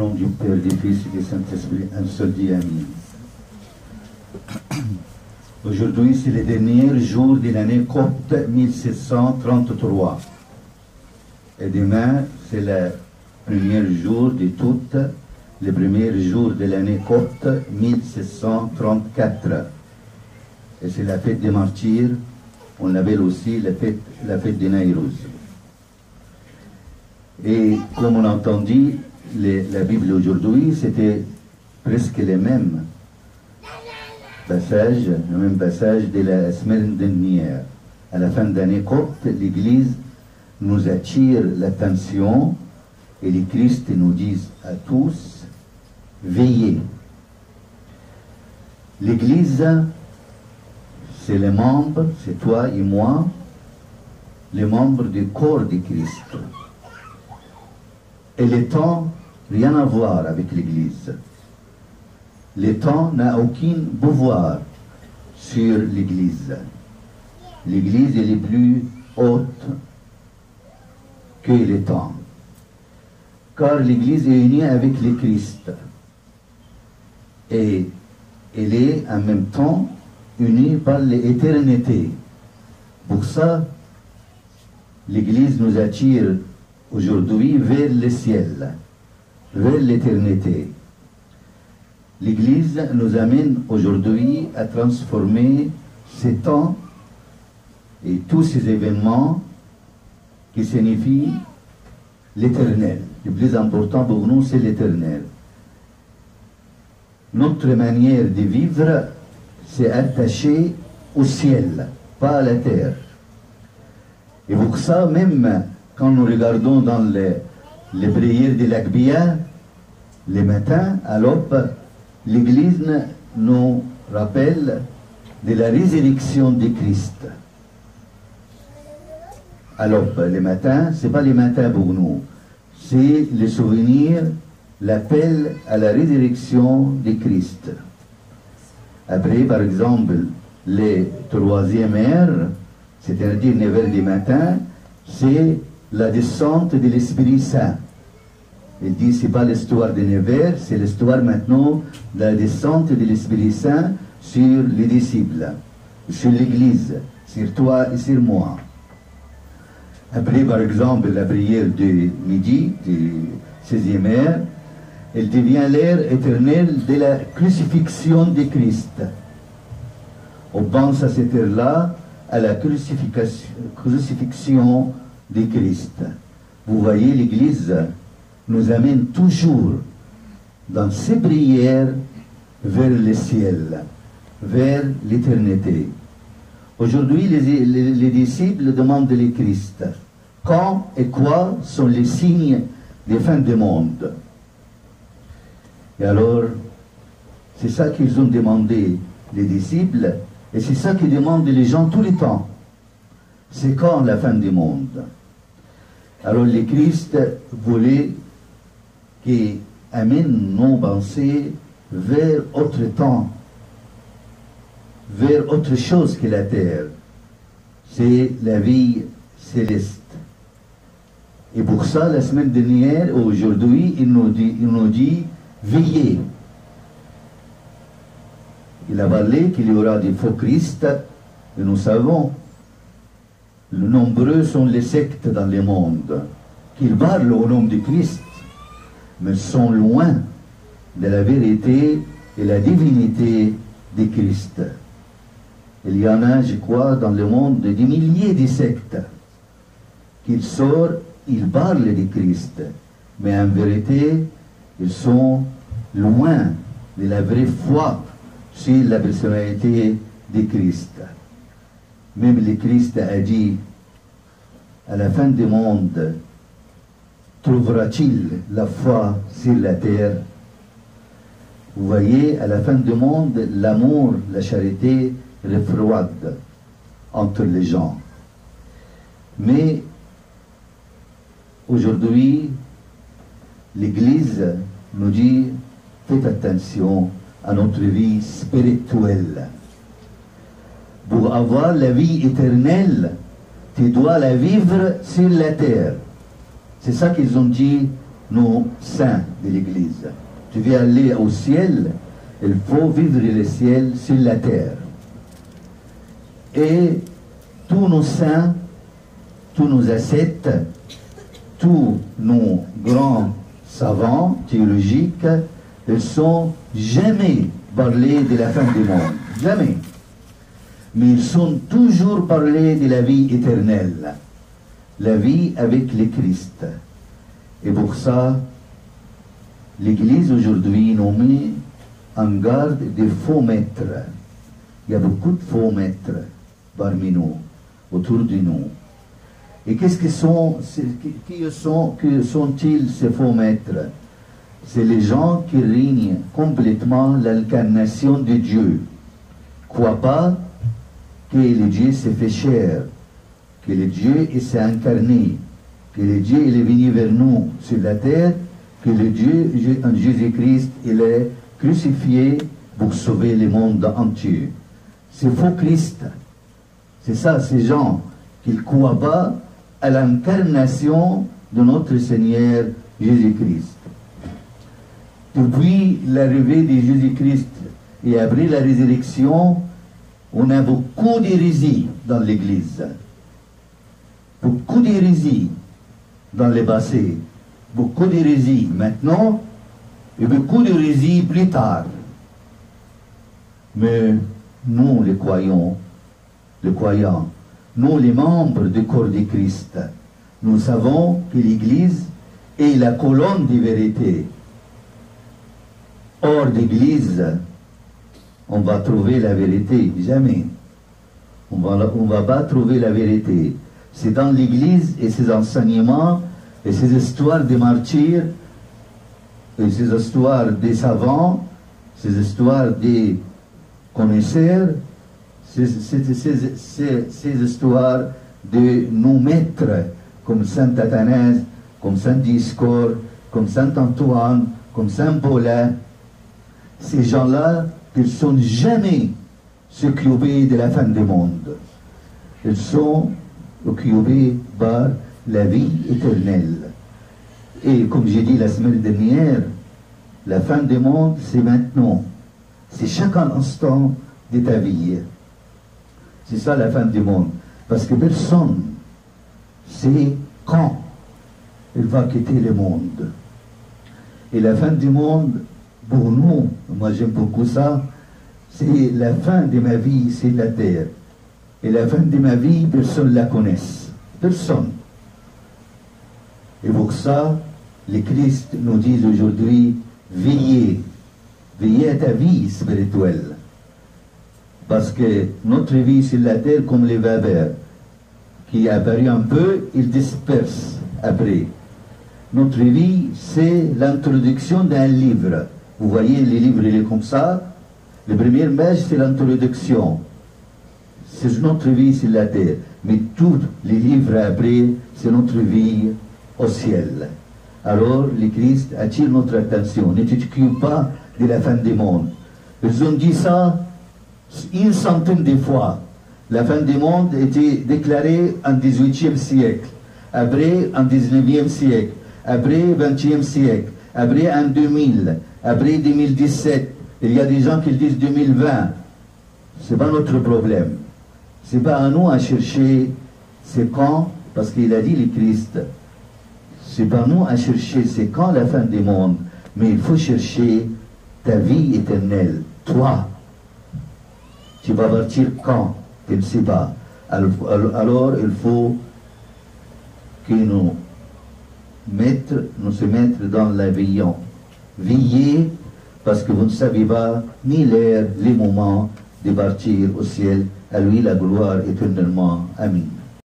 nom du Père, du Fils et du Saint-Esprit, un seul Dieu, Amen. Aujourd'hui, c'est le dernier jour de l'année copte 1733. Et demain, c'est le premier jour de toutes, le premier jour de l'année copte 1734. Et c'est la fête des martyrs, on l'appelle aussi la fête de Naïrouz. Et comme on a entendu, la Bible aujourd'hui, c'était presque les mêmes passages, le même passage de la semaine dernière. À la fin d'année copte, l'Église nous attire l'attention et les Christ nous disent à tous, veillez. L'Église, c'est les membres, c'est toi et moi, les membres du corps de Christ. Et le temps, rien à voir avec l'Église. Le temps n'a aucun pouvoir sur l'Église. L'Église est plus haute que le temps. Car l'Église est unie avec le Christ. Et elle est en même temps unie par l'éternité. Pour ça, l'Église nous attire aujourd'hui vers le ciel, vers l'éternité. L'Église nous amène aujourd'hui à transformer ces temps et tous ces événements qui signifient l'éternel. Le plus important pour nous, c'est l'éternel. Notre manière de vivre, c'est attaché au ciel, pas à la terre. Et pour ça, même quand nous regardons dans les prières de l'Akbiya, les matins, à l'aube, l'Église nous rappelle de la résurrection de Christ. À l'aube, les matins, ce n'est pas les matins pour nous, c'est le souvenir, l'appel à la résurrection de Christ. Après, par exemple, les troisième heure, c'est-à-dire 9 heures du matin, c'est la descente de l'Esprit Saint. Il dit, ce n'est pas l'histoire de 9 heures, c'est l'histoire maintenant de la descente de l'Esprit Saint sur les disciples, sur l'Église, sur toi et sur moi. Après, par exemple, la prière de midi, de 16e heure, elle devient l'heure éternelle de la crucifixion de Christ. On pense à cette heure-là à la crucifixion de Christ. Vous voyez, l'Église nous amène toujours dans ses prières vers le ciel, vers l'éternité. Aujourd'hui, les disciples demandent le Christ. Quand et quoi sont les signes des fins du monde? Et alors, c'est ça qu'ils ont demandé, les disciples, et c'est ça que demandent les gens tout le temps. C'est quand la fin du monde? Alors, le Christ voulait qu'il amène nos pensées vers autre temps, vers autre chose que la terre. C'est la vie céleste. Et pour ça, la semaine dernière, aujourd'hui, il nous dit veillez. Il a parlé qu'il y aura des faux Christ, et nous savons, nombreux sont les sectes dans le monde, qui parlent au nom de Christ, mais sont loin de la vérité et la divinité de Christ. Il y en a, je crois, dans le monde des milliers de sectes qui sortent, ils parlent de Christ, mais en vérité, ils sont loin de la vraie foi sur la personnalité de Christ. Même le Christ a dit, à la fin du monde, trouvera-t-il la foi sur la terre? Vous voyez, à la fin du monde, l'amour, la charité refroident entre les gens. Mais aujourd'hui, l'Église nous dit, faites attention à notre vie spirituelle. Pour avoir la vie éternelle, tu dois la vivre sur la terre. C'est ça qu'ils ont dit nos saints de l'Église. Tu veux aller au ciel, il faut vivre le ciel sur la terre. Et tous nos saints, tous nos ascètes, tous nos grands savants théologiques, ils sont jamais parlé de la fin du monde. Jamais. Mais ils sont toujours parlé de la vie éternelle. La vie avec le Christ. Et pour ça, l'Église aujourd'hui nous met en garde des faux maîtres. Il y a beaucoup de faux maîtres parmi nous, autour de nous. Et qu'est-ce que sont-ils ces faux maîtres? C'est les gens qui règnent complètement l'incarnation de Dieu. Croient pas que le Dieu s'est fait chair, que le Dieu s'est incarné, que le Dieu il est venu vers nous sur la terre, que le Dieu en Jésus-Christ il est crucifié pour sauver le monde entier. C'est faux Christ. C'est ça, ces gens qui ne croient pas à l'incarnation de notre Seigneur Jésus-Christ. Depuis l'arrivée de Jésus-Christ et après la résurrection, on a beaucoup d'hérésies dans l'Église. Beaucoup d'hérésies dans le passé. Beaucoup d'hérésies maintenant et beaucoup d'hérésies plus tard. Mais nous, les croyants, nous, les membres du corps de Christ, nous savons que l'Église est la colonne de vérité. Hors d'Église, on va trouver la vérité, jamais. On va pas trouver la vérité. C'est dans l'Église et ses enseignements et ses histoires des martyrs et ses histoires des savants, ses histoires des connaisseurs, ces histoires de nos maîtres comme Saint Athanase, comme Saint Dioscore, comme Saint Antoine, comme Saint Paulin. Ces gens-là, ils ne sont jamais occupés de la fin du monde. Ils sont occupés par la vie éternelle. Et comme j'ai dit la semaine dernière, la fin du monde, c'est maintenant. C'est chaque instant de ta vie. C'est ça la fin du monde. Parce que personne ne sait quand il va quitter le monde. Et la fin du monde, pour nous, moi j'aime beaucoup ça, c'est la fin de ma vie, c'est la terre. Et la fin de ma vie, personne ne la connaît. Personne. Et pour ça, les Christ nous disent aujourd'hui, veillez. Veillez à ta vie spirituelle. Parce que notre vie sur la terre, comme les vapeurs, qui apparaît un peu, ils dispersent après. Notre vie, c'est l'introduction d'un livre. Vous voyez, les livres, il est comme ça. Le premier page, c'est l'introduction. C'est notre vie sur la terre. Mais tous les livres après, c'est notre vie au ciel. Alors, le Christ attire notre attention. Ne t'occupe pas de la fin du monde. Ils ont dit ça une centaine de fois. La fin du monde était déclarée en 18e siècle, après en 19e siècle, après 20e siècle, après en 2000, après 2017. Il y a des gens qui disent 2020. Ce n'est pas notre problème. Ce n'est pas à nous à chercher c'est quand, parce qu'il a dit le Christ, ce n'est pas à nous à chercher c'est quand la fin du monde, mais il faut chercher ta vie éternelle, toi. Tu vas partir quand? Tu ne sais pas. Alors il faut que nous se mettre dans la veillance. Veillez, parce que vous ne savez pas ni l'heure, les moments de partir au ciel. À lui la gloire éternellement. Amen.